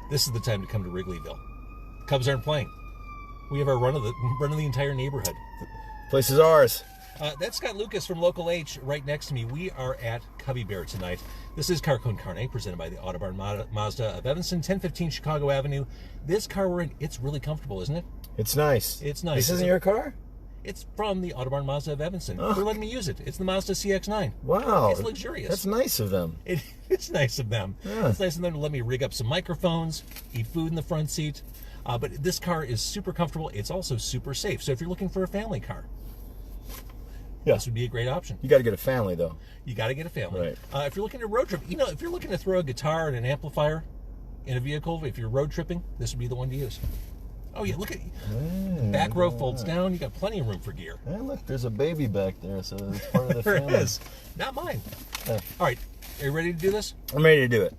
this is the time to come to Wrigleyville. Cubs aren't playing. We have our run of the entire neighborhood. Place is ours. That's Scott Lucas from Local H right next to me. We are at Cubby Bear tonight. This is Car Con Carne, presented by the Autobarn Mazda of Evanston, 1015 Chicago Avenue. This car we're in, it's really comfortable, isn't it? It's nice. It's nice. This isn't your car? It's from the Autobarn Mazda of Evanston. Oh. They're letting me use it. It's the Mazda CX-9. Wow. It's luxurious. That's nice of them. It's nice of them. Yeah. It's nice of them to let me rig up some microphones, eat food in the front seat. But this car is super comfortable. It's also super safe. So if you're looking for a family car, this would be a great option. You got to get a family, though. You got to get a family. Right. If you're looking to road trip, if you're looking to throw a guitar and an amplifier in a vehicle, if you're road tripping, this would be the one to use. Oh, yeah, look at the back row folds down. You got plenty of room for gear. Hey, look, there's a baby back there, so it's part of the There family. it is. Not mine. All right, are you ready to do this? I'm ready to do it.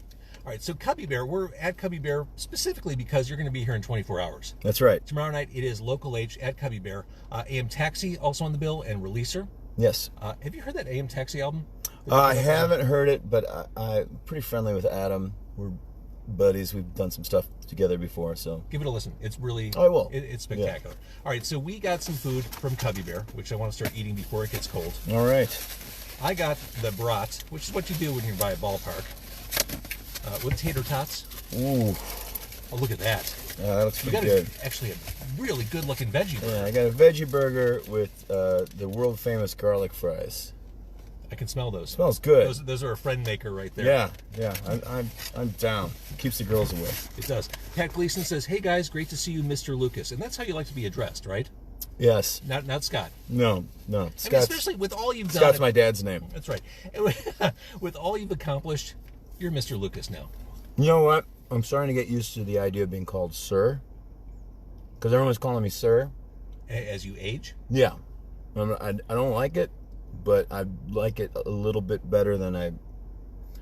All right, so Cubby Bear, we're at Cubby Bear specifically because you're going to be here in 24 hours. That's right. Tomorrow night, it is Local H at Cubby Bear. AM Taxi also on the bill, and Releaser. Yes. Have you heard that AM Taxi album? I haven't heard it, but I'm pretty friendly with Adam. We're buddies. We've done some stuff together before, so give it a listen. It's really, I will. It's spectacular. Yeah. All right, so we got some food from Cubby Bear, which I want to start eating before it gets cold. All right. I got the brat, which is what you do when you're by a ballpark, with tater tots. Ooh. Oh, look at that. That looks pretty good. Actually, a really good-looking veggie burger. Yeah, I got a veggie burger with the world-famous garlic fries. I can smell those. Smells good. Those are a friend maker right there. Yeah. I'm down. Keeps the girls away. It does. Pat Gleason says, "Hey guys, great to see you, Mr. Lucas," and that's how you like to be addressed, right? Yes. Not Scott. No. I mean, especially with all you've done. Scott's my dad's name. That's right. With all you've accomplished, you're Mr. Lucas now. You know what? I'm starting to get used to the idea of being called sir, because everyone's calling me sir. As you age? Yeah. I don't like it, but I like it a little bit better than I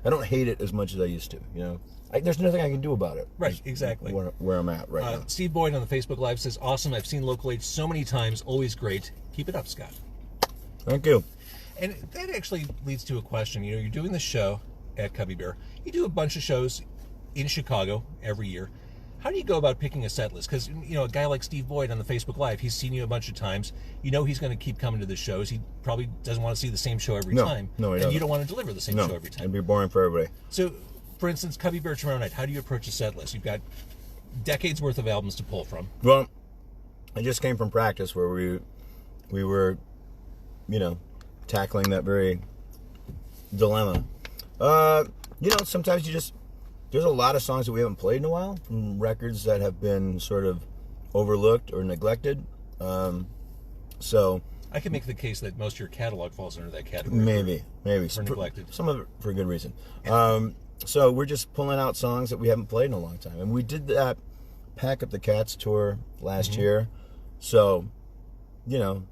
don't hate it as much as I used to, you know? There's nothing I can do about it. Right, exactly. Where I'm at right now. Steve Boyd on the Facebook Live says, "Awesome, I've seen Local H so many times, always great. Keep it up, Scott." Thank you. And that actually leads to a question. You know, you're doing this show at Cubby Bear. You do a bunch of shows in Chicago every year. How do you go about picking a set list? Because, you know, a guy like Steve Boyd on the Facebook Live, he's seen you a bunch of times. You know he's going to keep coming to the shows. He probably doesn't want to see the same show every time. No, he and doesn't. you don't want to deliver the same show every time. It'd be boring for everybody. So, for instance, Cubby Bear tomorrow night, how do you approach a set list? You've got decades worth of albums to pull from. Well, I just came from practice where we were, you know, tackling that very dilemma. You know, sometimes there's a lot of songs that we haven't played in a while from records that have been sort of overlooked or neglected. So I can make the case that most of your catalog falls under that category. Maybe for neglected. Some of it for a good reason. So we're just pulling out songs that we haven't played in a long time, and we did that Pack Up the Cats tour last year. So, you know,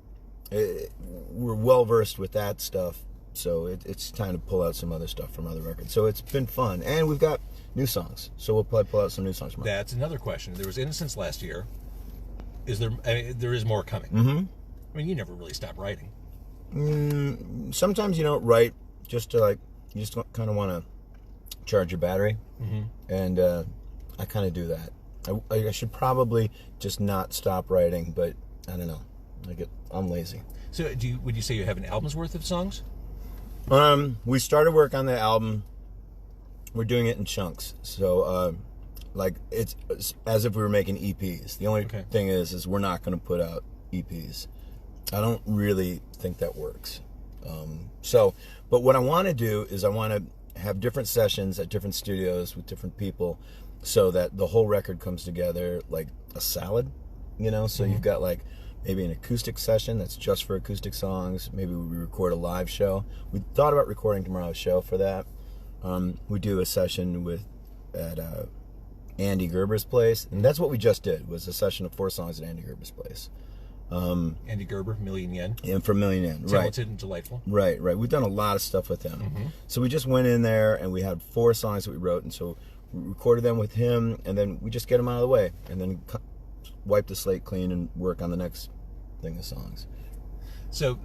we're well versed with that stuff. So it's time to pull out some other stuff from other records. So it's been fun, and we've got new songs. So we'll probably pull out some new songs tomorrow. That's another question. There was Innocence last year. Is there? There is more coming. Mm-hmm. I mean, you never really stop writing. Sometimes you don't write just to you just kind of want to charge your battery, and I kind of do that. I should probably just not stop writing, but I don't know. I'm lazy. So would you say you have an album's worth of songs? We started work on the album. We're doing it in chunks. So, it's as if we were making EPs. The only thing is we're not going to put out EPs. I don't really think that works. But what I want to do is I want to have different sessions at different studios with different people so that the whole record comes together like a salad, you know? So you've got maybe an acoustic session that's just for acoustic songs. Maybe we record a live show. We thought about recording tomorrow's show for that. We do a session at Andy Gerber's place, and that's what we just did, was a session of 4 songs at Andy Gerber's place. Andy Gerber, Million Yen. And for Million Yen, right. Talented and delightful. Right. We've done a lot of stuff with him. So we just went in there, and we had 4 songs that we wrote, and so we recorded them with him, and then we just get them out of the way, and then wipe the slate clean and work on the next thing of songs. So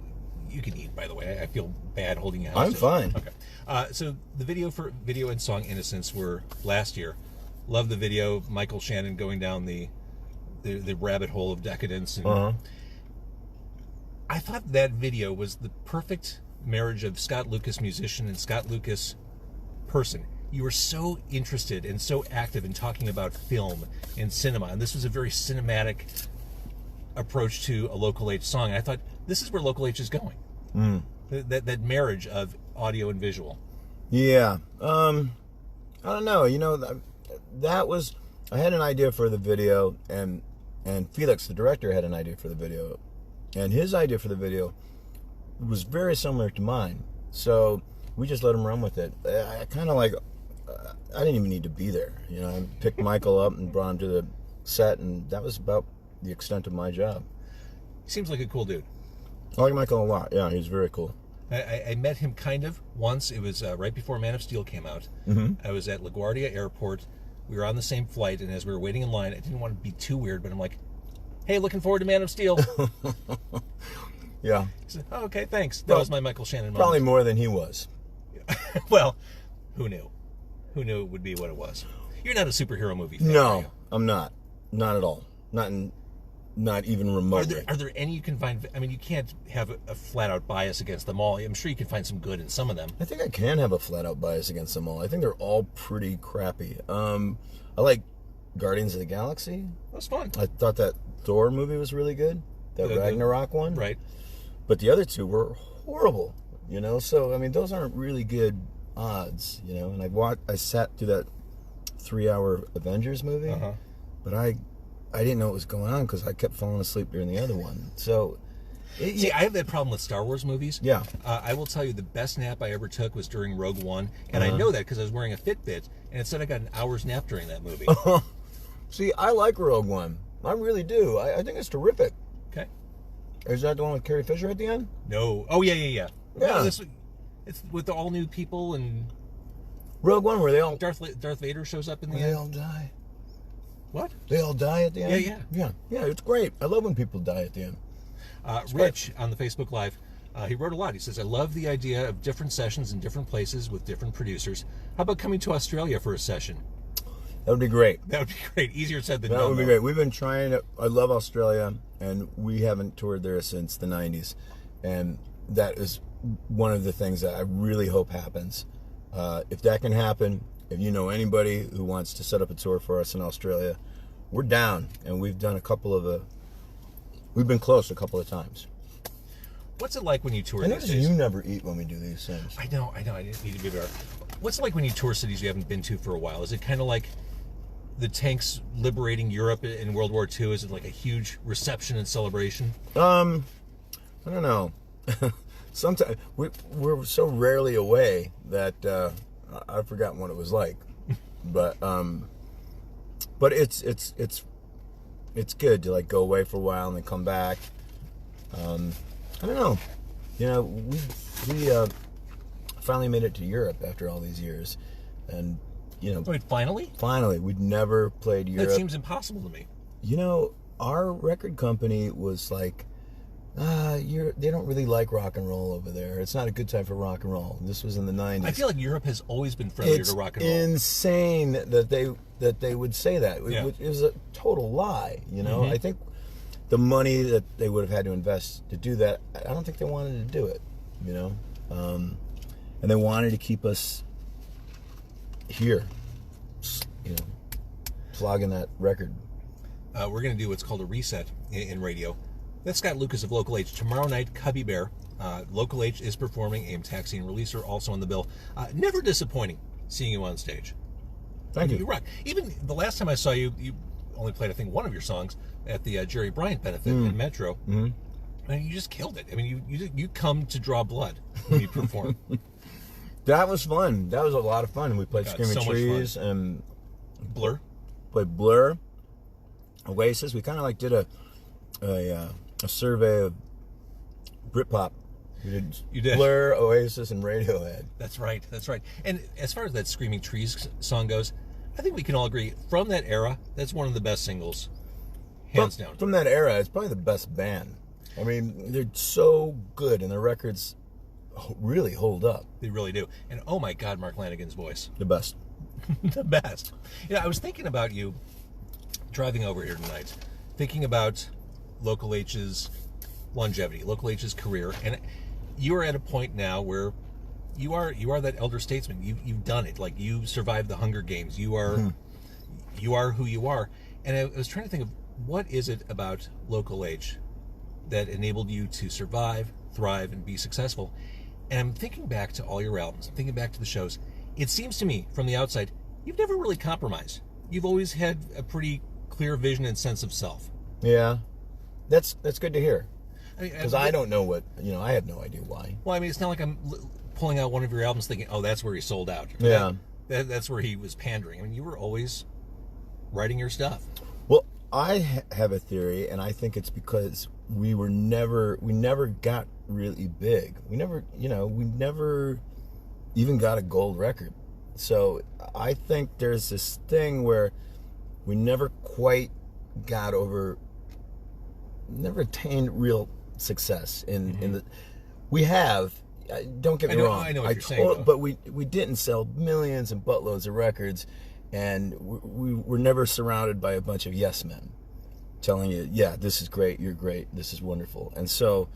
you can eat, by the way. I feel bad holding you hostage. I'm fine. Okay. So the video and song Innocence were last year. Love the video of Michael Shannon going down the rabbit hole of decadence. And I thought that video was the perfect marriage of Scott Lucas, musician, and Scott Lucas, person. You were so interested and so active in talking about film and cinema, and this was a very cinematic approach to a Local H song. And I thought, this is where Local H is going. That marriage of audio and visual. Yeah. I don't know. You know, that was... I had an idea for the video, and Felix, the director, had an idea for the video. And his idea for the video was very similar to mine. So we just let him run with it. I kind of like... I didn't even need to be there. You know, I picked Michael up and brought him to the set, and that was about the extent of my job. He seems like a cool dude. I like Michael a lot. Yeah, he's very cool. I met him kind of once. It was right before Man of Steel came out. I was at LaGuardia Airport. We were on the same flight, and as we were waiting in line, I didn't want to be too weird, but I'm like, hey, looking forward to Man of Steel. Yeah. He said, oh, okay, thanks. That was my Michael Shannon moment. Probably more than he was. Well, who knew? Who knew it would be what it was? You're not a superhero movie fan, are No, you? I'm not. Not at all. Not even remotely. Are there any you can find? I mean, you can't have a flat-out bias against them all. I'm sure you can find some good in some of them. I think I can have a flat-out bias against them all. I think they're all pretty crappy. I like Guardians of the Galaxy. That was fun. I thought that Thor movie was really good. That Ragnarok one. Right. But the other two were horrible, you know? So, I mean, those aren't really good odds, you know? And I sat through that 3-hour Avengers movie, but I didn't know what was going on because I kept falling asleep during the other one. So, see, I have that problem with Star Wars movies. Yeah. I will tell you the best nap I ever took was during Rogue One, and I know that because I was wearing a Fitbit, and it said I got an hour's nap during that movie. See, I like Rogue One. I really do. I think it's terrific. Okay. Is that the one with Carrie Fisher at the end? No. Oh, yeah. Yeah. No, it's with all new people, and Rogue One, where they all... Darth Vader shows up in the They end. all die. What? They all die at the end? Yeah. Yeah, it's great. I love when people die at the end. Rich, on the Facebook Live, he wrote a lot. He says, I love the idea of different sessions in different places with different producers. How about coming to Australia for a session? That would be great. That would be great. Easier said than done. That would be great. We've been trying to... I love Australia, and we haven't toured there since the 90s. And that is one of the things that I really hope happens. If that can happen, if you know anybody who wants to set up a tour for us in Australia, we're down. And we've done a couple of... we've been close a couple of times. What's it like when you tour I these notice days? you never eat when we do these things. I know. I didn't need to be there. What's it like when you tour cities you haven't been to for a while? Is it kind of like the tanks liberating Europe in World War II? Is it like a huge reception and celebration? I don't know. Sometimes we're so rarely away that I've forgotten what it was like. But it's good to like go away for a while and then come back. I don't know. You know, we finally made it to Europe after all these years, and you know. Wait, finally? Finally, we'd never played Europe. That seems impossible to me. You know, our record company was like, they don't really like rock and roll over there. It's not a good time for rock and roll. This was in the 90s. I feel like Europe has always been friendlier to rock and roll. It's insane that they would say that. Yeah. It was a total lie, you know? I think the money that they would have had to invest to do that, I don't think they wanted to do it, you know? And they wanted to keep us here, you know, flogging that record. We're going to do what's called a reset in radio. That's Scott Lucas of Local H. Tomorrow night, Cubby Bear. Local H is performing. Aim Taxi and Releaser also on the bill. Never disappointing seeing you on stage. Thank you. You rock. Even the last time I saw you, you only played, I think, one of your songs at the Jerry Bryant benefit in Metro. And you just killed it. I mean, you come to draw blood when you perform. That was fun. That was a lot of fun. We played God, Screaming so much Trees fun. and Blur. Played Blur, Oasis. We kind of like did a survey of Britpop. You did. Blur, Oasis, and Radiohead. That's right. That's right. And as far as that Screaming Trees song goes, I think we can all agree from that era, that's one of the best singles, hands down. From that era, it's probably the best band. I mean, they're so good, and their records really hold up. They really do. And oh my God, Mark Lanigan's voice. The best. The best. I was thinking about you driving over here tonight, thinking about Local H's longevity, Local H's career, and you are at a point now where you are that elder statesman. You've done it. Like, you survived the Hunger Games. You are who you are. And I was trying to think of, what is it about Local H that enabled you to survive, thrive, and be successful? And I'm thinking back to all your albums, I'm thinking back to the shows. It seems to me, from the outside, you've never really compromised. You've always had a pretty clear vision and sense of self. Yeah, that's good to hear. Because I don't know what, I have no idea why. Well, I mean, it's not like I'm pulling out one of your albums thinking, oh, that's where he sold out. Yeah. That's where he was pandering. I mean, you were always writing your stuff. Well, I have a theory, and I think it's because we never got really big. We never even got a gold record. So I think there's this thing where we never quite never attained real success in the. We have. Don't get me wrong. I know what you're saying, but we didn't sell millions and buttloads of records, and we were never surrounded by a bunch of yes men telling you, yeah, this is great, you're great, this is wonderful. And so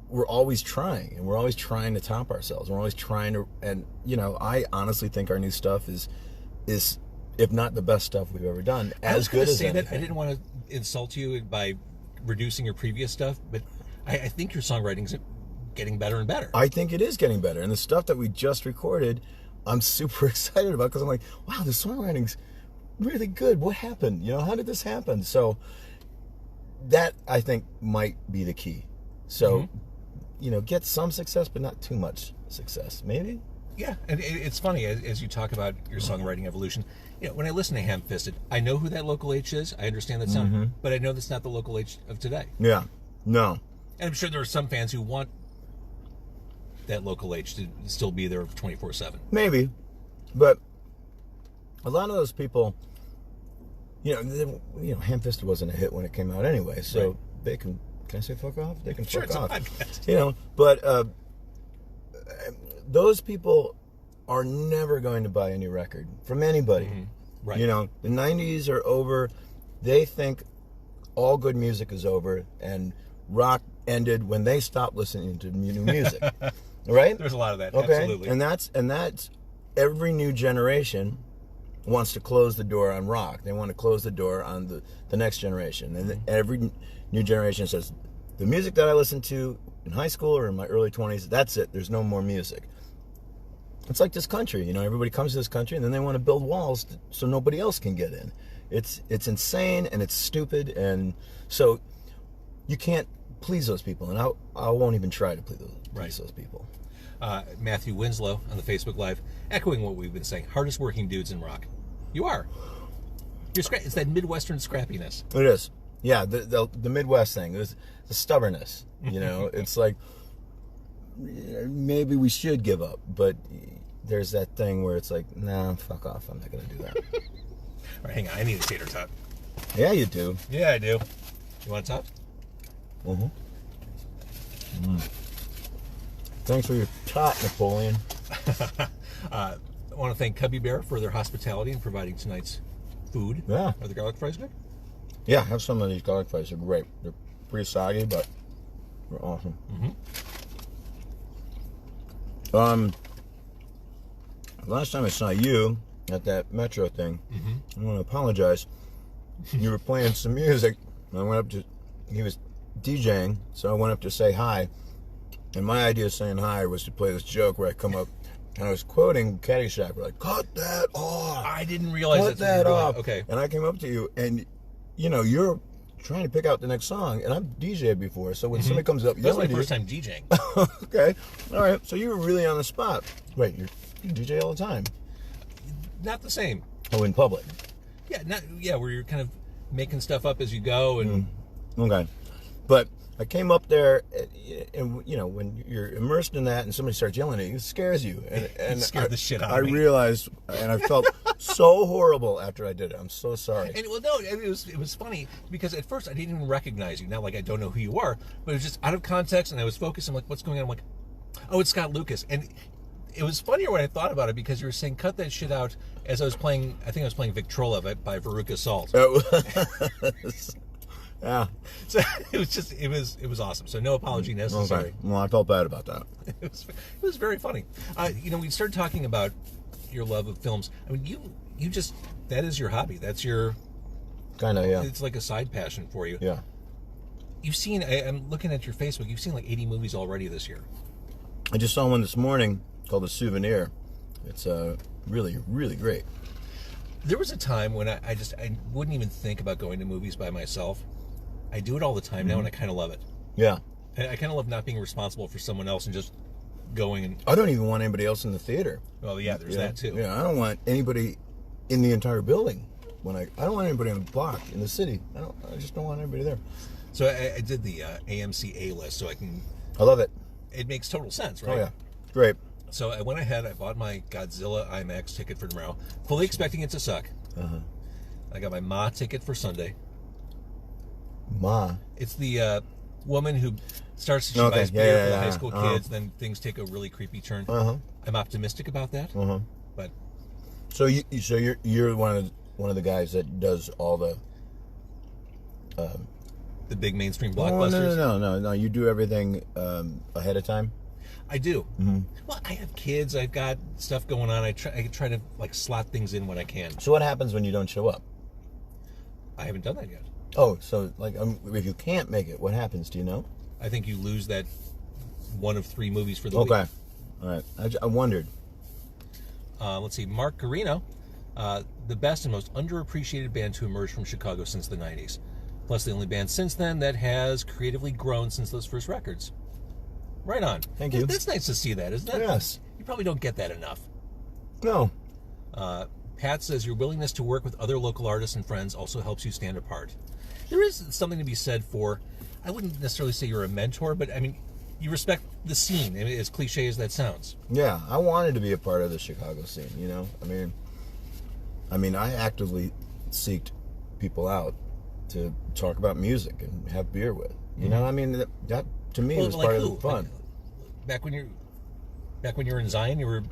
we're always trying, and we're always trying to top ourselves. We're always trying to, and I honestly think our new stuff is if not the best stuff we've ever done, as good as anything. I didn't want to insult you by reducing your previous stuff, but I think your songwriting's getting better and better. I think it is getting better, and the stuff that we just recorded, I'm super excited about, because I'm like, wow, the songwriting's really good. What happened? How did this happen? So that, I think, might be the key. So, get some success, but not too much success, maybe? Yeah, and it's funny, as you talk about your songwriting evolution, when I listen to Ham-Fisted, I know who that Local H is, I understand that sound, but I know that's not the Local H of today. Yeah, no. And I'm sure there are some fans who want that Local H to still be there 24/7. Maybe, but a lot of those people, Ham-Fisted wasn't a hit when it came out anyway, so they can I say fuck off? They can fuck off. Podcast. But those people are never going to buy a new record from anybody. Right. The 90s are over. They think all good music is over, and rock ended when they stopped listening to new music. Right? There's a lot of that. Okay? Absolutely. And that's every new generation wants to close the door on rock. They want to close the door on the next generation. And every new generation says, the music that I listened to in high school or in my early 20s, that's it. There's no more music. It's like this country. Everybody comes to this country, and then they want to build walls so nobody else can get in. It's insane, and it's stupid, and so you can't please those people, and I won't even try to please those people. Matthew Winslow on the Facebook Live, echoing what we've been saying, hardest working dudes in rock. You are. It's that Midwestern scrappiness. It is. Yeah, the Midwest thing. It's the stubbornness. It's like, maybe we should give up, but there's that thing where it's like, nah, fuck off. I'm not going to do that. All right, hang on. I need a tater tot. Yeah, you do. Yeah, I do. You want a tot? Thanks for your tot, Napoleon. I want to thank Cubby Bear for their hospitality in providing tonight's food. Yeah. Are the garlic fries good? Yeah, have some of these garlic fries. They're great. They're pretty soggy, but they're awesome. Last time I saw you at that Metro thing, I want to apologize. You were playing some music, and I went up to, he was DJing, so I went up to say hi. And my idea of saying hi was to play this joke where I come up and I was quoting Caddyshack. We're like, cut that off. I didn't realize cut that off. Okay. And I came up to you, and you're trying to pick out the next song, and I've DJed before, so when somebody comes up, that's my first time DJing. Okay, all right. So you were really on the spot. Wait, you DJ all the time? Not the same. Oh, in public? Yeah, where you're kind of making stuff up as you go, and okay. But I came up there, and when you're immersed in that, and somebody starts yelling at you, it scares you, and it scared the shit out of me. I realized, and I felt so horrible after I did it. I'm so sorry. And it was funny because at first I didn't even recognize you. Not like I don't know who you are, but it was just out of context, and I was focused. I'm like, what's going on? I'm like, oh, it's Scott Lucas, and It was funnier when I thought about it because you were saying cut that shit out as I was playing. I think I was playing Victrola by Veruca Salt. Yeah. So it was awesome. So no apology necessary. Okay. Well, I felt bad about that. It was very funny. We started talking about your love of films. I mean, you just, that is your hobby. That's your Kind of, yeah. It's like a side passion for you. Yeah. You've seen. I'm looking at your Facebook. You've seen like 80 movies already this year. I just saw one this morning called The Souvenir. It's really, really great. There was a time when I wouldn't even think about going to movies by myself. I do it all the time now, and I kind of love it. Yeah. I kind of love not being responsible for someone else and just going and... I don't even want anybody else in the theater. Well, yeah, there's that too. Yeah, I don't want anybody in the entire building. I don't want anybody on the block in the city. I just don't want anybody there. So I did the AMC A list, so I can... I love it. It makes total sense, right? Oh, yeah. Great. So I went ahead, I bought my Godzilla IMAX ticket for tomorrow, fully expecting it to suck. Uh-huh. I got my Ma ticket for Sunday. Ma? It's the woman who starts to buys beer for the high school kids, then things take a really creepy turn. I'm optimistic about that. But so you're one of the guys that does all the big mainstream blockbusters. No. You do everything ahead of time. I do. Well, I have kids. I've got stuff going on. I try to like slot things in when I can. So what happens when you don't show up? I haven't done that yet. Oh, so like if you can't make it, what happens? Do you know? I think you lose that one of 3 movies for the week. Okay. All right. I wondered. Let's see. Mark Carino, the best and most underappreciated band to emerge from Chicago since the 90s. Plus the only band since then that has creatively grown since those first records. Right on. Thank you. That's nice to see that, isn't it? Yes. You probably don't get that enough. No. Pat says your willingness to work with other local artists and friends also helps you stand apart. There is something to be said for, I wouldn't necessarily say you're a mentor, but I mean, you respect the scene, as cliche as that sounds. Yeah, I wanted to be a part of the Chicago scene, you know? I mean, I actively seeked people out to talk about music and have beer with. You know, I mean, that to me was part of the fun. Like, back when you were in Zion, were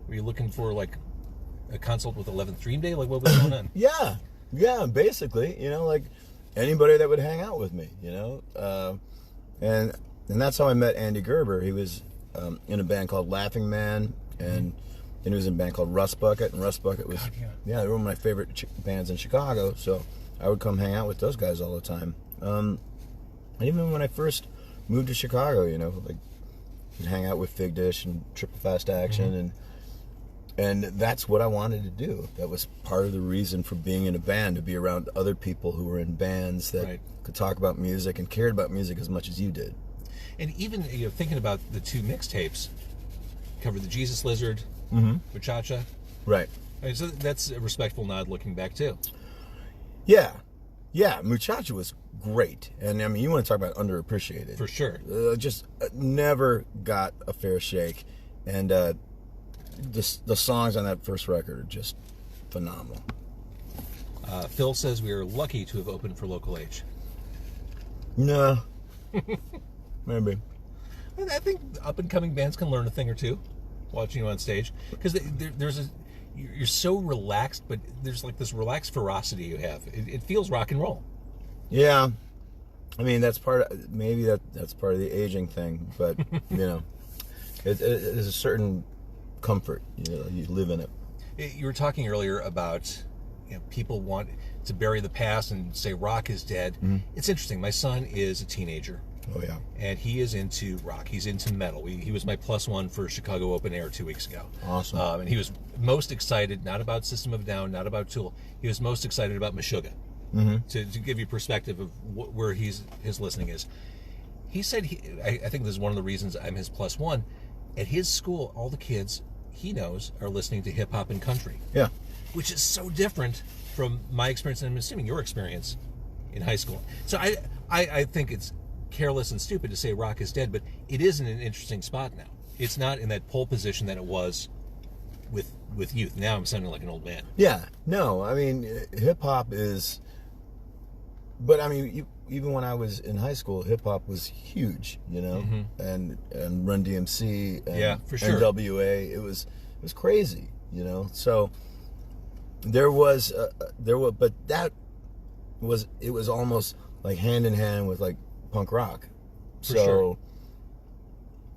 you looking for like a consult with 11th Dream Day? Like, what was going on? Yeah, basically, you know, like anybody that would hang out with me, you know, and that's how I met Andy Gerber. He was in a band called Laughing Man, and then he was in a band called Rust Bucket, and Rust Bucket was they were one of my favorite bands in Chicago. So I would come hang out with those guys all the time. And even when I first moved to Chicago, you know, like I'd hang out with Fig Dish and Triple Fast Action, and that's what I wanted to do. That was part of the reason for being in a band, to be around other people who were in bands that could talk about music and cared about music as much as you did. And even thinking about the 2 mixtapes, covered the Jesus Lizard, Muchacha. Right. I mean, so that's a respectful nod looking back too. Yeah, Muchacha was great, and I mean, you want to talk about underappreciated for sure. Just never got a fair shake, and the songs on that first record are just phenomenal. Phil says we are lucky to have opened for Local H. No, maybe. I think up and coming bands can learn a thing or two watching you on stage, because you're so relaxed, but there's like this relaxed ferocity you have. It feels rock and roll. Yeah, I mean that's part of the aging thing, but you know, it is a certain comfort. You know, you live in it. You were talking earlier about people want to bury the past and say rock is dead. It's interesting. My son is a teenager. Oh yeah. And he is into rock. He's into metal. He was my +1 for Chicago Open Air 2 weeks ago. Awesome. And he was most excited, not about System of a Down, not about Tool. He was most excited about Meshuggah. To give you perspective of where his listening is. He said, I think this is one of the reasons I'm his +1. At his school, all the kids he knows are listening to hip hop and country. Yeah. Which is so different from my experience, and I'm assuming your experience in high school. So I think it's careless and stupid to say rock is dead, but it is in an interesting spot now. It's not in that pole position that it was with youth. Now I'm sounding like an old man. Yeah. No, I mean, hip hop is... But, I mean, even when I was in high school, hip hop was huge, you know, and Run DMC, and for sure, NWA. It was crazy, you know. So there was, but it was almost like hand in hand with like punk rock. For sure.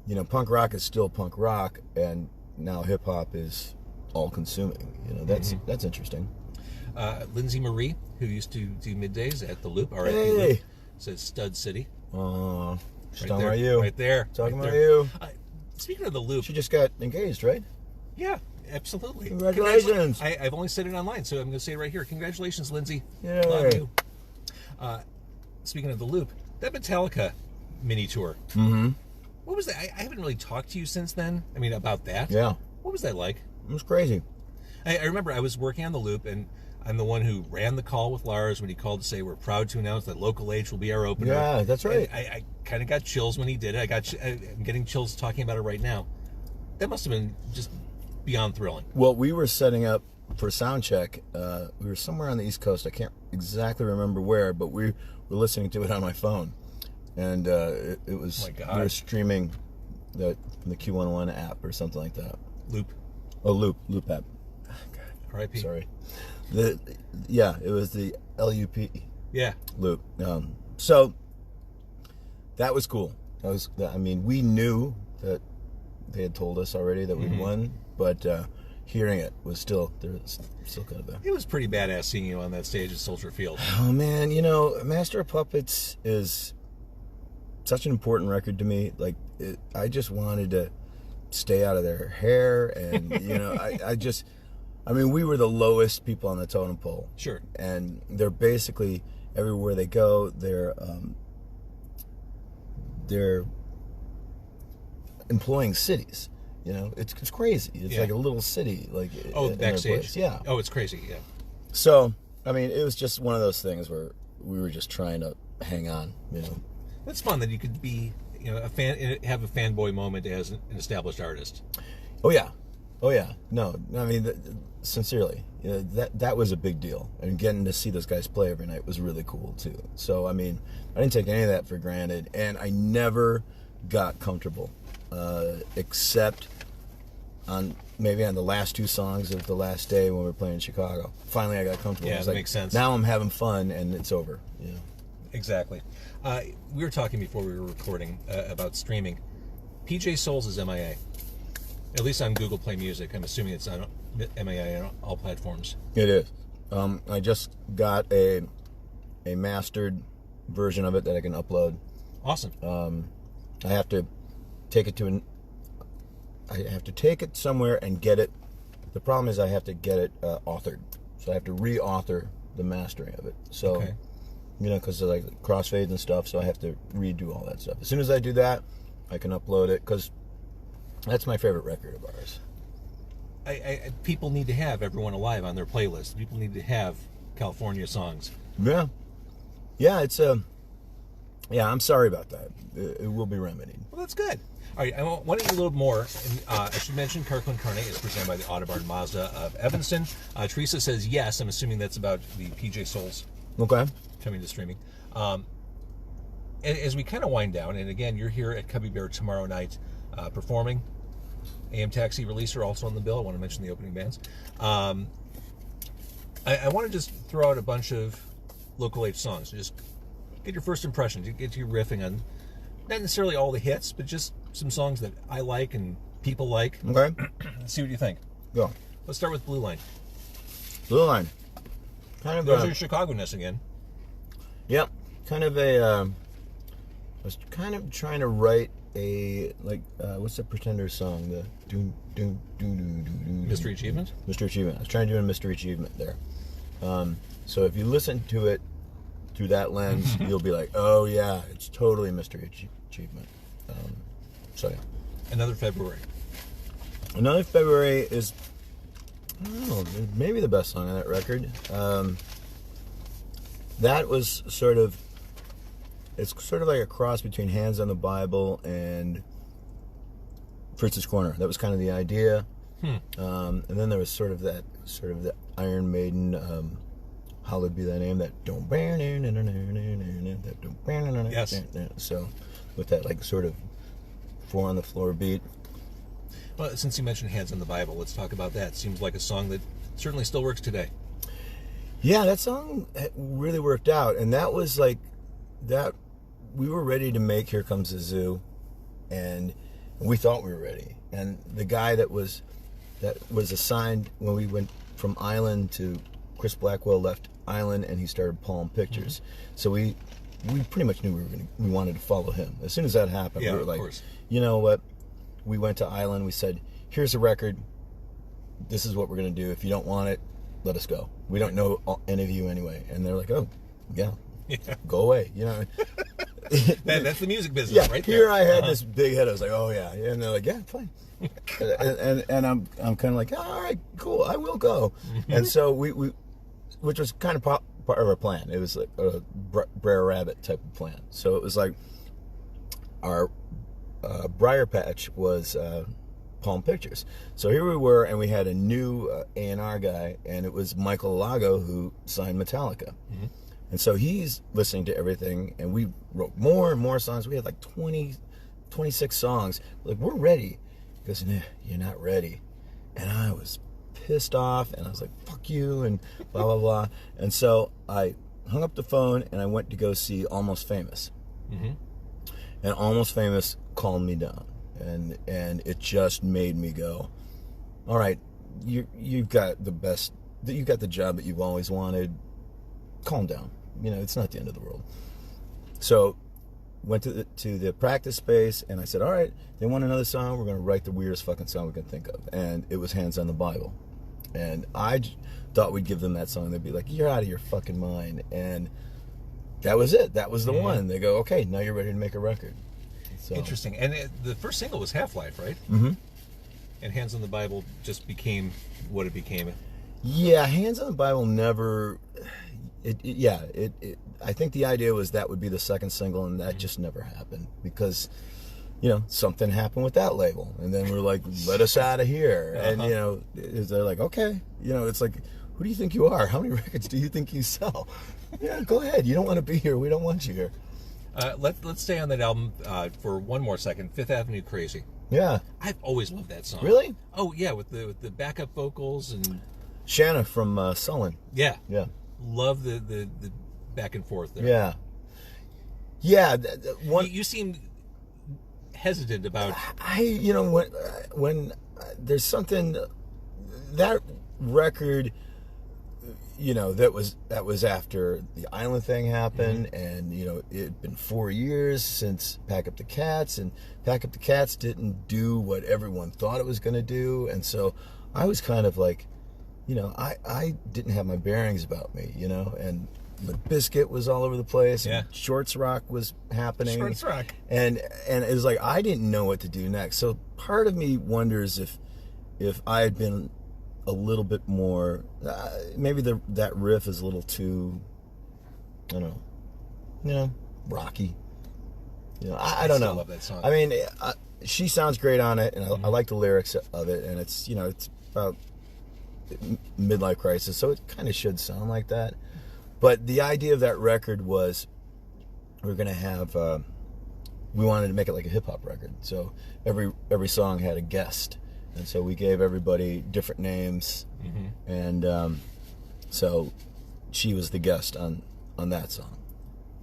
You know, punk rock is still punk rock, and now hip hop is all consuming. You know, that's interesting. Lindsay Marie, who used to do middays at the Loop, or hey. Loop, says Stud City. She's talking about you. Right there. Talking about you. Speaking of the Loop, she just got engaged, right? Yeah, absolutely. Congratulations. I've only said it online, so I'm going to say it right here. Congratulations, Lindsay. Yay. Love you. Speaking of the Loop, that Metallica mini tour. What was that? I haven't really talked to you since then. I mean, about that. Yeah. What was that like? It was crazy. I remember I was working on the Loop, and I'm the one who ran the call with Lars when he called to say we're proud to announce that Local H will be our opener. Yeah, that's right. I kind of got chills when he did it. I'm getting chills talking about it right now. That must have been just beyond thrilling. Well, we were setting up for sound check. We were somewhere on the East Coast. I can't exactly remember where, but we were listening to it on my phone, and it was. Oh my God. We were streaming from the Q11 app or something like that. Loop. Oh, Loop app. Oh, God. R.I.P. Sorry. It was the LUP. Yeah. Loop. So that was cool. I mean, we knew that they had told us already that we'd won, but hearing it was still kind of It was pretty badass seeing you on that stage at Soldier Field. Oh man, you know, Master of Puppets is such an important record to me. Like, I just wanted to stay out of their hair, and you know, I mean, we were the lowest people on the totem pole. Sure. And they're basically everywhere they go. They're employing cities. You know, it's crazy. It's like a little city, like backstage. Yeah. Oh, it's crazy. Yeah. So, I mean, it was just one of those things where we were just trying to hang on. You know, It's fun that you could be, you know, have a fanboy moment as an established artist. Oh yeah. No, I mean, sincerely, you know, that was a big deal, and getting to see those guys play every night was really cool too. So, I mean, I didn't take any of that for granted, and I never got comfortable, except maybe on the last two songs of the last day when we were playing in Chicago. Finally, I got comfortable. Yeah, that makes sense. Now I'm having fun, and it's over. You know. Exactly. We were talking before we were recording about streaming. PJ Souls is MIA. At least on Google Play Music. I'm assuming it's on MIA on all platforms. It is. I just got a mastered version of it that I can upload. Awesome. I have to take it somewhere and get it. The problem is I have to get it authored, so I have to re-author the mastering of it. So, you know, because of like crossfades and stuff, so I have to redo all that stuff. As soon as I do that, I can upload it, because that's my favorite record of ours. People need to have Everyone Alive on their playlist. People need to have California songs. Yeah, it's I'm sorry about that. It will be remedied. Well, that's good. All right, I want to eat a little more. And, I should mention Kirkland Carne is presented by the Audubon Mazda of Evanston. Teresa says yes. I'm assuming that's about the PJ Souls. Okay. Coming to streaming. As we kind of wind down, and again, you're here at Cubby Bear tomorrow night performing. AM Taxi Releaser also on the bill. I want to mention the opening bands. I want to just throw out a bunch of Local H songs. Just get your first impressions. Get you riffing on not necessarily all the hits, but just some songs that I like and people like. Okay. See what you think. Go. Let's start with Blue Line. Blue Line. Kind of There's your Chicago-ness again. Yep. Kind of I was kind of trying to write a, like, what's the Pretender song? The doom doom doom doom doom. Mystery Achievement? Mystery Achievement. I was trying to do a Mystery Achievement there. So if you listen to it through that lens, you'll be like, oh yeah, it's totally Mystery Achievement. So yeah. Another February. Another February is, I don't know, maybe the best song on that record. That was sort of, it's sort of like a cross between Hands on the Bible and Fritz's Corner. That was kind of the idea. And then there was sort of the Iron Maiden, Hallowed Be Thy Name, that don't Yes. So with that like sort of 4 on the floor beat. Well, since you mentioned Hands on the Bible, let's talk about that. Seems like a song that certainly still works today. Yeah, that song really worked out, and that was like that. We were ready to make Here Comes the Zoo, and we thought we were ready. And the guy that was assigned when we went from Island to Chris Blackwell left Island, and he started Palm Pictures. Mm-hmm. So we pretty much knew we wanted to follow him. As soon as that happened, we were like, you know what? We went to Island. We said, here's a record. This is what we're going to do. If you don't want it, let us go. We don't know any of you anyway. And they're like, oh, yeah. Go away. You know. That's the music business, right here there. I had this big head. I was like, oh yeah. And they're like, yeah, fine. and I'm kind of like, oh, all right, cool. I will go. And so we which was kind of part of our plan. It was like a Brer Rabbit type of plan. So it was like our Briar Patch was Palm Pictures. So here we were, and we had a new A&R guy, and it was Michael Lago who signed Metallica. Mm-hmm. And so he's listening to everything, and we wrote more and more songs. We had like 26 songs. Like, we're ready. He goes, nah, you're not ready. And I was pissed off, and I was like, fuck you, and blah, blah, blah. And so I hung up the phone, and I went to go see Almost Famous. Mm-hmm. And Almost Famous calmed me down. And it just made me go, all right, you've got the best, you've got the job that you've always wanted. Calm down. You know, it's not the end of the world. So went to the practice space, and I said, all right, they want another song, we're going to write the weirdest fucking song we can think of. And it was Hands on the Bible. And I thought we'd give them that song. They'd be like, you're out of your fucking mind. And that was it. That was the one. They go, okay, now you're ready to make a record. So. Interesting. And the first single was Half-Life, right? Mm-hmm. And Hands on the Bible just became what it became. Yeah, Hands on the Bible never... I think the idea was that would be the second single, and that just never happened because, you know, something happened with that label, and then we're like, let us out of here. And you know, they're like, okay, you know, it's like, who do you think you are? How many records do you think you sell? Yeah, go ahead. You don't want to be here. We don't want you here. Let's stay on that album for one more second. Fifth Avenue Crazy. Yeah, I've always loved that song. Really? Oh yeah, with the backup vocals and Shannon from Sullen. Yeah. Love the back and forth there. Yeah. You seem hesitant about. You know, when there's something that record, you know, that was after the Island thing happened, and you know, it had been 4 years since Pack Up the Cats, and Pack Up the Cats didn't do what everyone thought it was going to do, and so I was kind of like, you know, I didn't have my bearings about me, you know, and Limp Bizkit was all over the place. Yeah. And Shorts Rock was happening. Shorts Rock. And it was like, I didn't know what to do next. So part of me wonders if I had been a little bit more, maybe that riff is a little too, I don't know, you know, rocky. You know, I don't know. I love that song. I mean, she sounds great on it, and I like the lyrics of it, and it's, you know, it's about midlife crisis, so it kind of should sound like that. But the idea of that record was we're going to have we wanted to make it like a hip-hop record, so every song had a guest, and so we gave everybody different names, and so she was the guest on that song.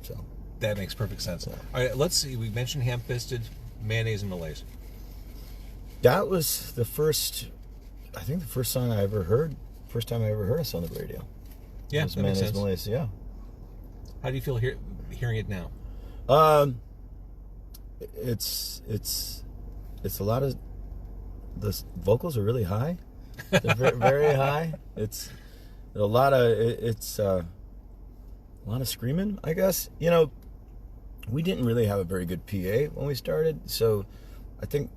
So that makes perfect sense. Yeah. All right, let's see, we mentioned Ham-Fisted, Mayonnaise and Malaise. That was the first song I ever heard. First time I ever heard us on the radio. Yeah, it was that makes sense. Malaise, yeah. How do you feel hearing it now? It's a lot of, the vocals are really high. They're very, very high. It's a lot of screaming, I guess. You know, we didn't really have a very good PA when we started, so I think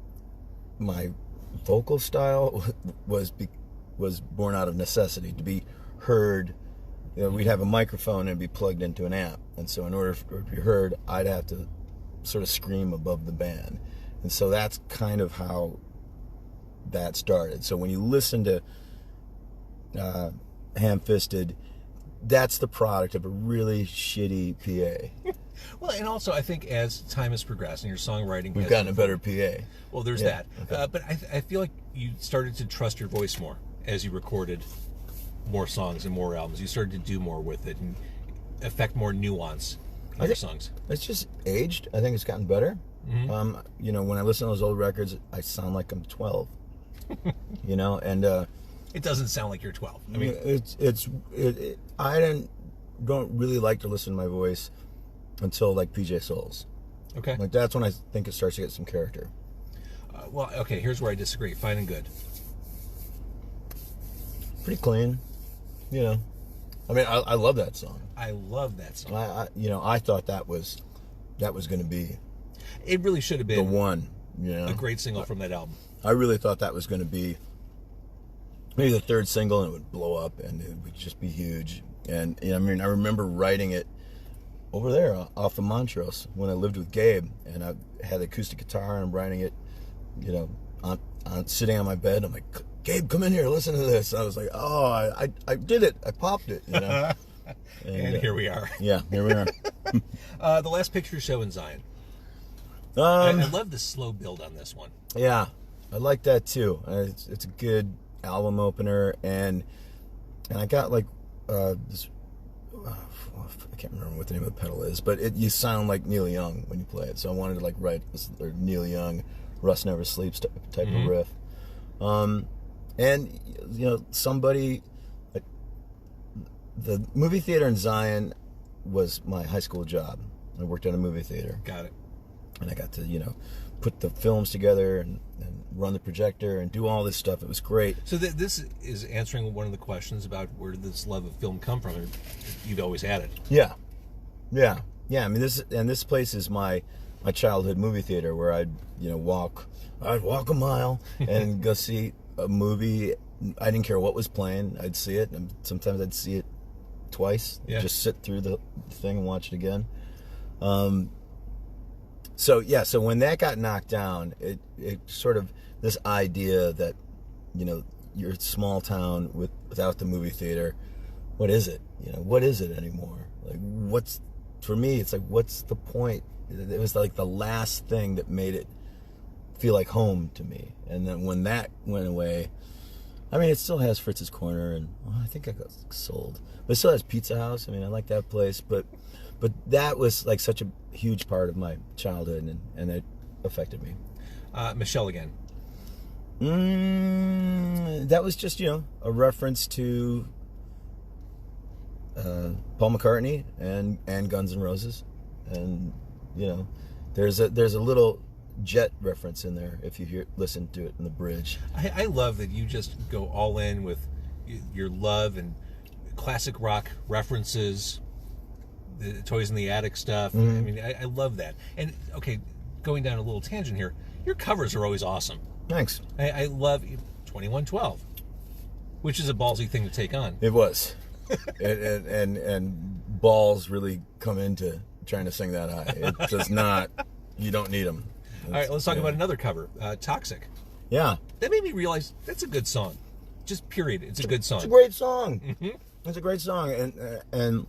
my vocal style was born out of necessity to be heard. You know, we'd have a microphone and be plugged into an amp, and so in order for it to be heard, I'd have to sort of scream above the band, and so that's kind of how that started. So when you listen to Ham-Fisted, that's the product of a really shitty PA. Well, and also I think as time has progressed and your songwriting We've has gotten a better PA. Well, there's Yeah, that. okay. But I feel like you started to trust your voice more as you recorded more songs and more albums. You started to do more with it and affect more nuance in your songs. It's just aged. I think it's gotten better. Mm-hmm. You know, when I listen to those old records, I sound like I'm 12. You know, and It doesn't sound like you're 12. I mean, I don't really like to listen to my voice until like PJ Souls. okay. Like that's when I think it starts to get some character. Well, okay, here's where I disagree. Fine and Good. Pretty clean, you know. I mean, I love that song. I love that song. I thought that was going to be It really should have the been one. You know, a great single from that album. I really thought that was going to be maybe the third single, and it would blow up, and it would just be huge. And you know, I mean, I remember writing it over there off of Montrose when I lived with Gabe, and I had the acoustic guitar, and I'm writing it, you know, on sitting on my bed. I'm like, Gabe, come in here, listen to this. And I was like, oh, I did it, I popped it, you know. And here we are. Yeah, here we are. The Last Picture Show in Zion. I love the slow build on this one. Yeah, I like that too. It's a good album opener, and I got like this. I can't remember what the name of the pedal is, but you sound like Neil Young when you play it. So I wanted to like write this Neil Young, Rust Never Sleeps type of riff. And you know, somebody, like, the movie theater in Zion was my high school job. I worked at a movie theater. Got it. And I got to, you know, put the films together and run the projector and do all this stuff. It was great. So this is answering one of the questions about where did this love of film come from. You've always had it. Yeah. I mean, this place is my childhood movie theater where I'd walk a mile and go see a movie. I didn't care what was playing. I'd see it, and sometimes I'd see it twice. Yeah. Just sit through the thing and watch it again. So when that got knocked down, it sort of, this idea that, you know, you're a small town without the movie theater. What is it? You know, what is it anymore? Like, for me, it's like, what's the point? It was like the last thing that made it feel like home to me. And then when that went away, I mean, it still has Fritz's Corner, and I think I got sold. But it still has Pizza House. I mean, I like that place, but that was like such a huge part of my childhood, and it affected me. Michelle again. That was just, you know, a reference to Paul McCartney and Guns N' Roses, and you know, there's a little Jet reference in there if you listen to it in the bridge. I love that you just go all in with your love and classic rock references, the Toys in the Attic stuff. I mean, I love that. And okay, going down a little tangent here, your covers are always awesome. Thanks. I love 2112, which is a ballsy thing to take on. It was. and balls really come into trying to sing that high. It does not. You don't need them. All right, let's talk about another cover, Toxic. Yeah. That made me realize that's a good song. Just period. It's a good song. It's a great song. It's a great song, and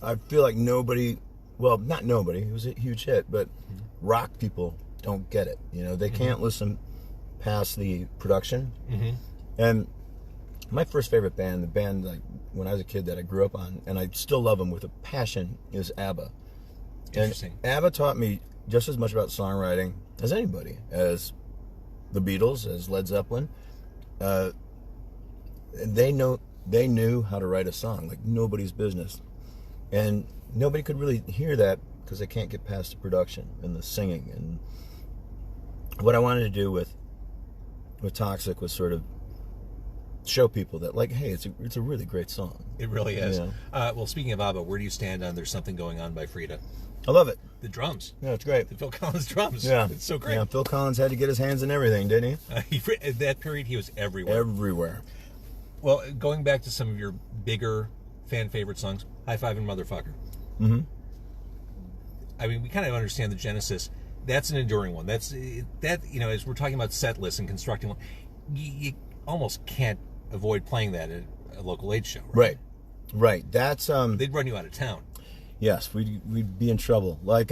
I feel like nobody, well, not nobody, it was a huge hit, but rock people don't get it. You know, they can't listen past the production. And my first favorite band, the band like when I was a kid that I grew up on, and I still love them with a passion, is ABBA. Interesting. And ABBA taught me just as much about songwriting as anybody, as the Beatles, as Led Zeppelin. They knew how to write a song like nobody's business, and nobody could really hear that because they can't get past the production and the singing. And what I wanted to do with Toxic was sort of show people that, like, hey, it's a really great song. It really is. Yeah. Well, speaking of ABBA, where do you stand on There's Something Going On by Frida? I love it. The drums. Yeah, it's great. The Phil Collins drums. Yeah. It's so great. Yeah, Phil Collins had to get his hands in everything, didn't he? At that period, he was everywhere. Everywhere. Well, going back to some of your bigger fan favorite songs, High Five and Motherfucker. I mean, we kind of understand the genesis. That's an enduring one. That, you know, as we're talking about set lists and constructing one, you almost can't avoid playing that at a local 8 show, right? Right. That's They'd run you out of town. Yes, we'd be in trouble. Like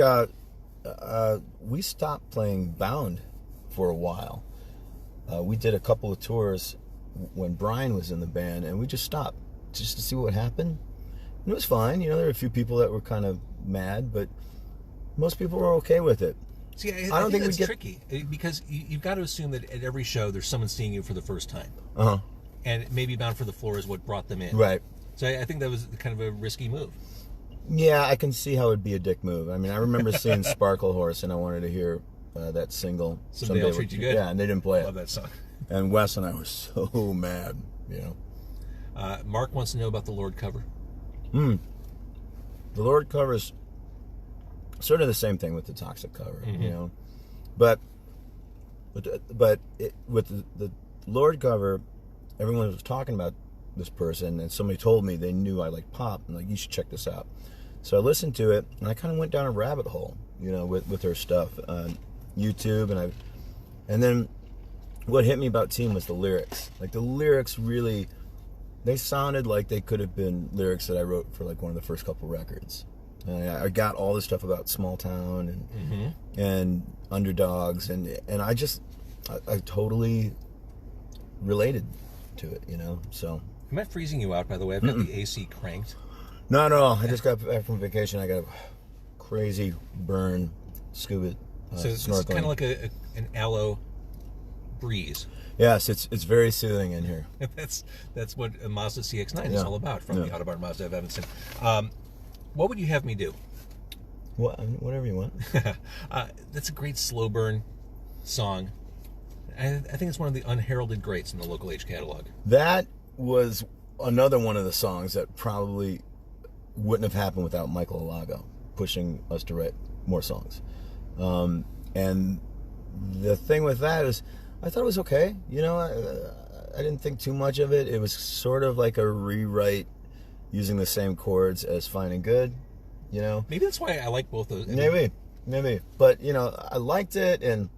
we stopped playing Bound for a while. We did a couple of tours when Brian was in the band, and we just stopped just to see what happened. And it was fine. You know, there were a few people that were kind of mad, but most people were okay with it. See, I don't think that's tricky, because you've got to assume that at every show there's someone seeing you for the first time. Uh-huh. And maybe Bound for the Floor is what brought them in. Right. So I think that was kind of a risky move. Yeah, I can see how it'd be a dick move. I mean, I remember seeing Sparkle Horse, and I wanted to hear that single. Someday I'll Treat You Good. Yeah, and they didn't play it. Love that song. And Wes and I were so mad, you know. Mark wants to know about the Lord cover. The Lord cover is sort of the same thing with the Toxic cover, you know. But with the Lord cover, everyone was talking about this person, and somebody told me they knew I liked pop, and like, you should check this out. So I listened to it, and I kind of went down a rabbit hole, you know, with her stuff on YouTube, and then what hit me about Team was the lyrics. Like, the lyrics really, they sounded like they could have been lyrics that I wrote for like one of the first couple records. And I got all this stuff about small town and underdogs, and I totally related to it, you know. So am I freezing you out, by the way? I've got the AC cranked. No, I just got back from vacation. I got a crazy burn scuba so it's snorkeling. kind of like an aloe breeze. Yes, it's very soothing in here. That's what a Mazda CX-9 is all about, from the Autobahn Mazda of Evanston. What would you have me do? Whatever you want. That's a great slow burn song. I think it's one of the unheralded greats in the Local H catalog. That was another one of the songs that probably wouldn't have happened without Michael Alago pushing us to write more songs. And the thing with that is, I thought it was okay. You know, I didn't think too much of it. It was sort of like a rewrite using the same chords as Fine and Good, you know. Maybe that's why I like both those. Maybe. But, you know, I liked it, and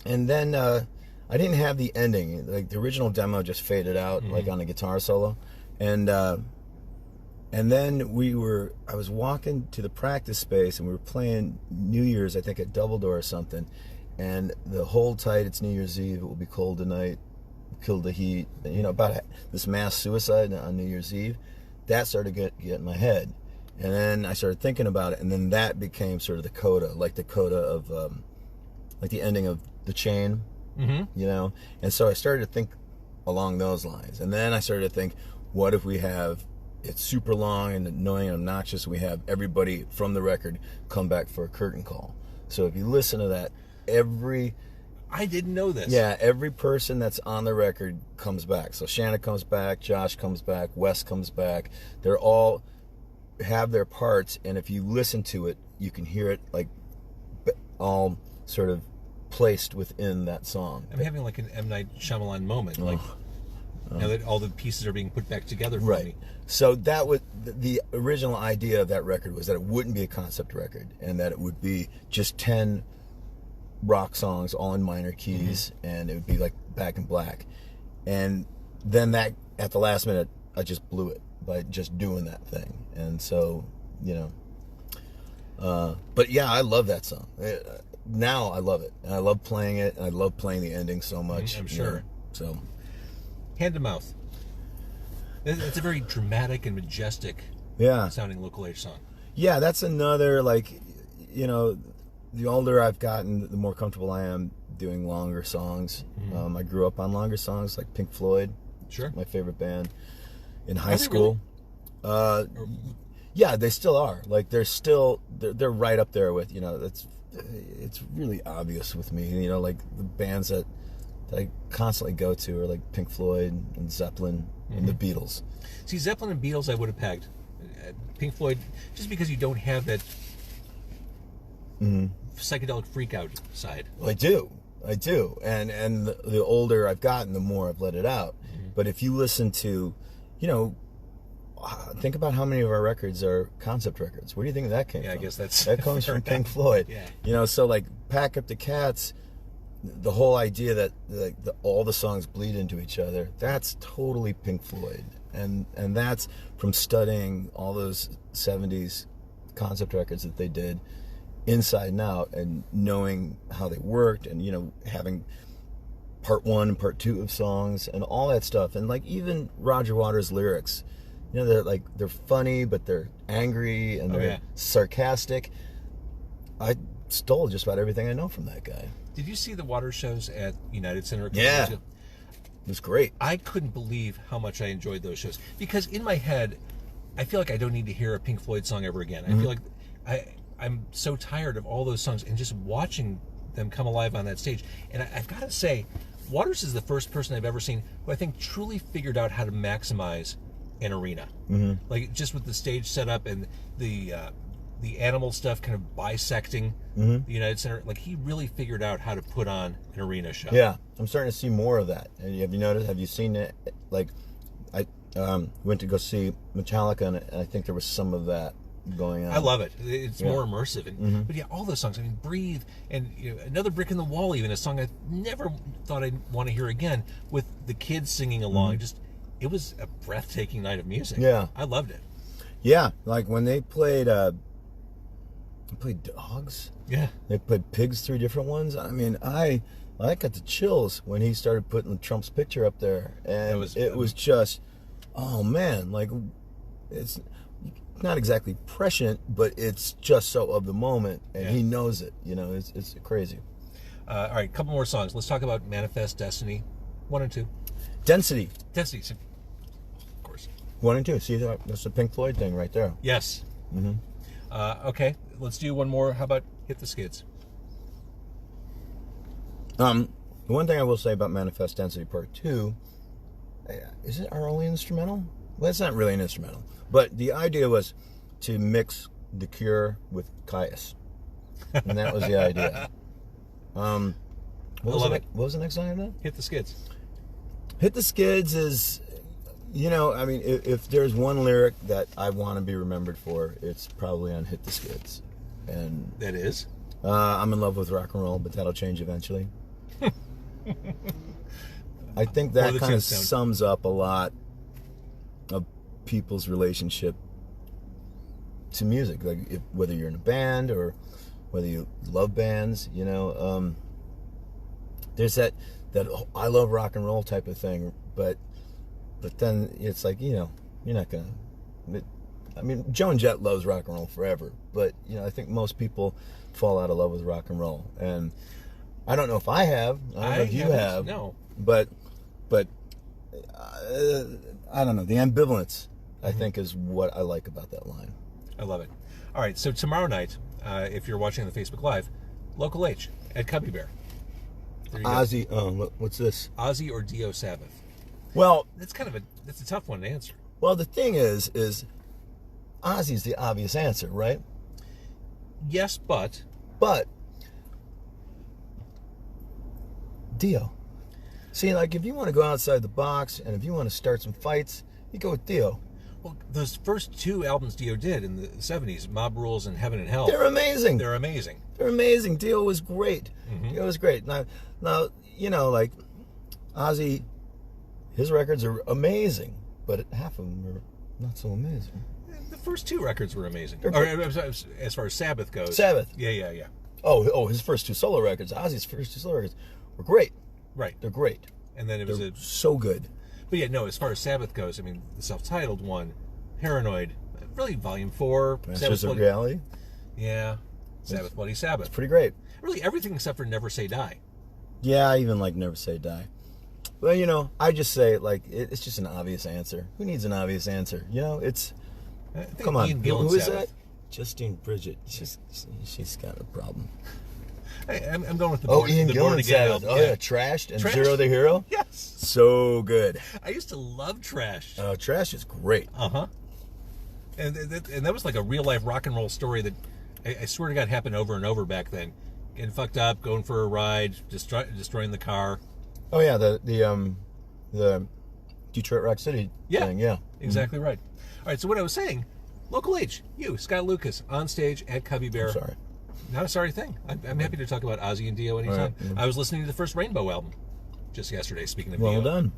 then I didn't have the ending. Like, the original demo just faded out, like on a guitar solo. And then I was walking to the practice space, and we were playing New Year's, I think at Double Door or something. And the Hold Tight, it's New Year's Eve, it will be cold tonight, kill the heat, you know, about this mass suicide on New Year's Eve. That started to get in my head. And then I started thinking about it, and then that became sort of the coda of, like the ending of The Chain, you know? And so I started to think along those lines. And then I started to think, what if we have, it's super long and annoying and obnoxious, we have everybody from the record come back for a curtain call. So if you listen to that, I didn't know this. Yeah, every person that's on the record comes back. So Shannon comes back, Josh comes back, Wes comes back. They're all have their parts, and if you listen to it, you can hear it like all sort of placed within that song. I'm having like an M. Night Shyamalan moment, like now that all the pieces are being put back together for me. So that was the original idea of that record, was that it wouldn't be a concept record, and that it would be just 10 rock songs all in minor keys, and it would be like Back in Black. And then that, at the last minute, I just blew it by just doing that thing. And so, you know, but yeah, I love that song. Now I love it, and I love playing it, and I love playing the ending so much. I'm sure. You know, so Hand to Mouth, it's a very dramatic and majestic sounding Local H song. Yeah, that's another, like, you know, the older I've gotten, the more comfortable I am doing longer songs. I grew up on longer songs, like Pink Floyd. Sure. My favorite band in high school. Really? Yeah, they still are. Like, they're right up there with, you know, it's really obvious with me. You know, like the bands that I constantly go to are like Pink Floyd and Zeppelin and the Beatles. See, Zeppelin and Beatles I would have pegged. Pink Floyd, just because you don't have that psychedelic freak-out side. Well, I do, and the older I've gotten, the more I've let it out. But if you listen to, you know, think about how many of our records are concept records. Where do you think that came from? I guess that comes from Pink Floyd. Yeah. You know, so like Pack Up the Cats, the whole idea that like all the songs bleed into each other, that's totally Pink Floyd, and that's from studying all those 70s concept records that they did inside and out, and knowing how they worked, and having part 1 and part 2 of songs and all that stuff. And like even Roger Waters' lyrics, they're funny, but they're angry and they're sarcastic. I stole just about everything I know from that guy. Did you see the Waters shows at United Center? Yeah. It was great. I couldn't believe how much I enjoyed those shows, because in my head, I feel like I don't need to hear a Pink Floyd song ever again. I feel like I'm so tired of all those songs, and just watching them come alive on that stage. And I've got to say, Waters is the first person I've ever seen who I think truly figured out how to maximize an arena. Like just with the stage setup and the animal stuff kind of bisecting the United Center. Like he really figured out how to put on an arena show. Yeah, I'm starting to see more of that. And have you noticed? Have you seen it? Like I went to go see Metallica, and I think there was some of that going on. I love it. It's more immersive. And, But yeah, all those songs. I mean, Breathe, and Another Brick in the Wall, even a song I never thought I'd want to hear again, with the kids singing along. Just, it was a breathtaking night of music. Yeah. I loved it. Yeah, like when they played Dogs. Yeah. They played Pigs, 3 different ones. I mean, I got the chills when he started putting Trump's picture up there. And it was just, oh man, like it's not exactly prescient, but it's just so of the moment, and he knows it. It's crazy. All right, a couple more songs. Let's talk about Manifest Destiny 1 and 2. Density, of course. 1 and 2. See, that's the Pink Floyd thing right there. Yes. Okay, let's do one more. How about Hit the Skids? The one thing I will say about Manifest Density Part 2, is it our only instrumental? Well, it's not really an instrumental, but the idea was to mix The Cure with Caius, and that was the idea. What was the next song then? Hit the Skids. Hit the Skids is, I mean, if there's one lyric that I want to be remembered for, it's probably on Hit the Skids. And that is? I'm in love with rock and roll, but that'll change eventually. I think that kind of sums up a lot of people's relationship to music. Like whether you're in a band or whether you love bands, there's that I love rock and roll type of thing, but then it's like, you're not gonna. I mean, Joan Jett loves rock and roll forever, but I think most people fall out of love with rock and roll, and I don't know if I have. I don't know if you have. No, but I don't know. The ambivalence, I think, is what I like about that line. I love it. All right, so tomorrow night, if you're watching on the Facebook Live, Local H at Cubby Bear. Ozzy, what's this? Ozzy or Dio Sabbath? Well, that's a tough one to answer. Well, the thing is Ozzy's the obvious answer, right? Yes, but Dio. See, like if you want to go outside the box and if you want to start some fights, you go with Dio. Well, those first 2 albums Dio did in the 70s, Mob Rules and Heaven and Hell. They're amazing. They're amazing. Dio was great. Dio was great. Now, like Ozzy, his records are amazing, but half of them are not so amazing. The first 2 records were amazing. Or, as far as Sabbath goes. Sabbath. Yeah. Oh, his first 2 solo records, Ozzy's first 2 solo records were great. Right. They're great. And then it was so good. But yeah, no, as far as Sabbath goes, I mean, the self-titled one, Paranoid, really Volume 4. Masters of Reality. Yeah. Sabbath, Bloody Sabbath. It's pretty great. Really everything except for Never Say Die. Yeah, I even like Never Say Die. Well, I just say, like, it's just an obvious answer. Who needs an obvious answer? It's... Come on. Who is that? Justine Bridget. She's got a problem. I'm going with the Ian Gillan Sabbath. Oh, yeah. Trashed and Zero the Hero? Yes. So good. I used to love Trash. Trash is great. Uh-huh. And that was like a real-life rock and roll story that I swear to God happened over and over back then. Getting fucked up, going for a ride, destroying the car. Oh, yeah, the Detroit Rock City thing, yeah. Exactly right. All right, so what I was saying, Local H, you, Scott Lucas, on stage at Cubby Bear. I'm sorry. Not a sorry thing. I'm happy to talk about Ozzy and Dio anytime. Right. I was listening to the first Rainbow album just yesterday, speaking of Well Dio. done.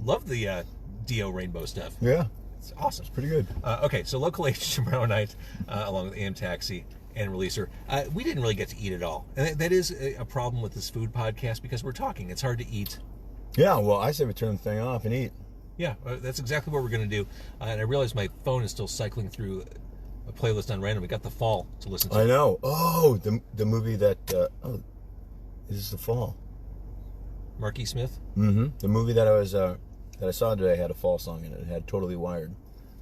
Love the Dio Rainbow stuff. Yeah. It's awesome. It's pretty good. Okay, so Local H tomorrow night, along with AM Taxi and Releaser. We didn't really get to eat at all. And that is a problem with this food podcast because we're talking. It's hard to eat. Yeah, well, I say we turn the thing off and eat. Yeah, that's exactly what we're going to do. And I realize my phone is still cycling through a playlist on random. We got The Fall to listen to. I know. Oh, the movie that... this is The Fall. Marky Smith? Mm-hmm. The movie that I saw today had a Fall song in it. It had Totally Wired.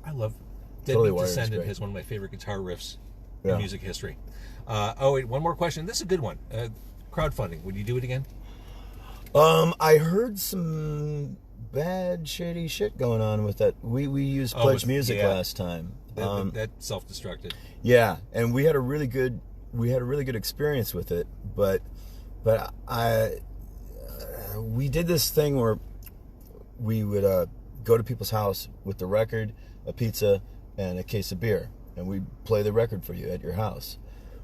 I love Totally Deadbeat Wired is Descendant great. has one of my favorite guitar riffs Yeah. in music history. Wait, one more question. This is a good one. Crowdfunding. Would you do it again? I heard some bad, shady shit going on with that. We used Pledge Music last time. That self-destructed. Yeah, and we had a really good experience with it. But we did this thing where we would go to people's house with the record, a pizza, and a case of beer, and we'd play the record for you at your house,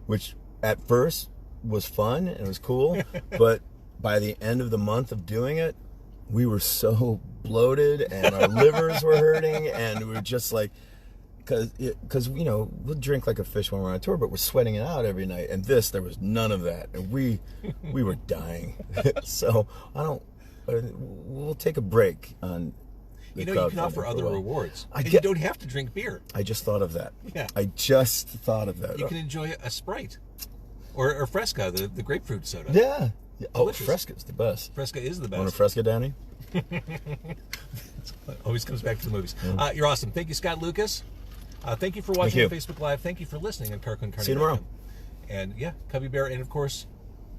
which at first was fun and it was cool, but by the end of the month of doing it, we were so bloated and our livers were hurting, and we were just like, because we'll drink like a fish when we're on tour, but we're sweating it out every night. And there was none of that, and we were dying. So we'll take a break on. You can offer other rewards. You don't have to drink beer. I just thought of that. Yeah. I just thought of that. You can enjoy a Sprite or Fresca, the grapefruit soda. Yeah. Oh, Delicious. Fresca's the best. Fresca is the best. Want a Fresca, Danny? Always comes back to the movies. Mm-hmm. You're awesome. Thank you, Scott Lucas. Thank you for watching you. Facebook Live. Thank you for listening on Carquin Carney. See you tomorrow. And yeah, Cubby Bear, and of course,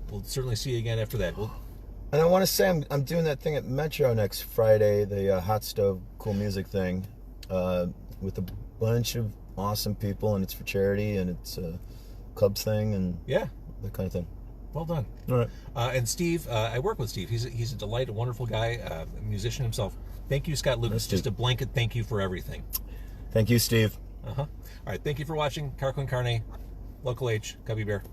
we'll certainly see you again after that. And I want to say I'm doing that thing at Metro next Friday, the Hot Stove Cool Music thing, with a bunch of awesome people, and it's for charity, and it's a Cubs thing, and yeah, that kind of thing. Well done. All right. And Steve, I work with Steve. He's a delight, a wonderful guy, a musician himself. Thank you, Scott Lucas. Just a blanket thank you for everything. Thank you, Steve. All right. Thank you for watching Carquin Carne, Local H, Cubby Bear.